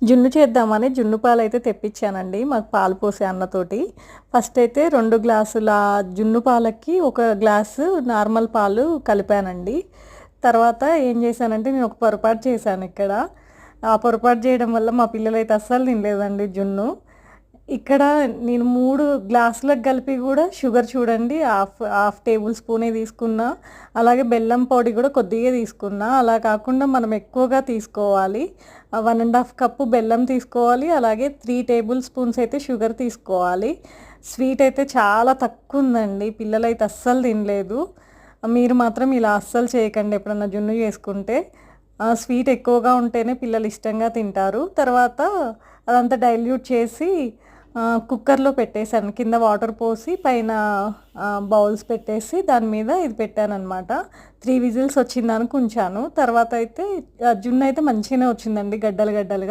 జున్ను చేద్దామని జున్ను పాలైతే తెప్పించానండి. మాకు పాలు పోసే అన్నతోటి. ఫస్ట్ అయితే 2 గ్లాసుల జున్ను పాలకి ఒక గ్లాసు నార్మల్ పాలు కలిపానండి. తర్వాత ఏం చేశానంటే నేను ఒక పొరపాటు చేశాను ఇక్కడ. ఆ పొరపాటు చేయడం వల్ల మా పిల్లలైతే అస్సలు తినలేదండి జున్ను. ఇక్కడ నేను 3 గ్లాసులకు కలిపి కూడా షుగర్ చూడండి హాఫ్ టేబుల్ స్పూనే తీసుకున్నా. అలాగే బెల్లం పొడి కూడా కొద్దిగా తీసుకున్నా. అలా కాకుండా మనం ఎక్కువగా తీసుకోవాలి. 1½ కప్పు బెల్లం తీసుకోవాలి. అలాగే 3 టేబుల్ స్పూన్స్ అయితే షుగర్ తీసుకోవాలి. స్వీట్ అయితే చాలా తక్కువ ఉందండి. పిల్లలైతే అస్సలు తినలేదు. మీరు మాత్రం ఇలా అస్సలు చేయకండి ఎప్పుడన్నా జున్ను చేసుకుంటే. స్వీట్ ఎక్కువగా ఉంటేనే పిల్లలు ఇష్టంగా తింటారు. తర్వాత అదంతా డైల్యూట్ చేసి కుక్కర్లో పెట్టేశాను. కింద వాటర్ పోసి పైన బౌల్స్ పెట్టేసి దాని మీద ఇది పెట్టానన్నమాట. 3 విజిల్స్ వచ్చిందానికి ఉంచాను. తర్వాత అయితే జున్ను అయితే మంచిగానే వచ్చిందండి, గడ్డలు గడ్డలుగా.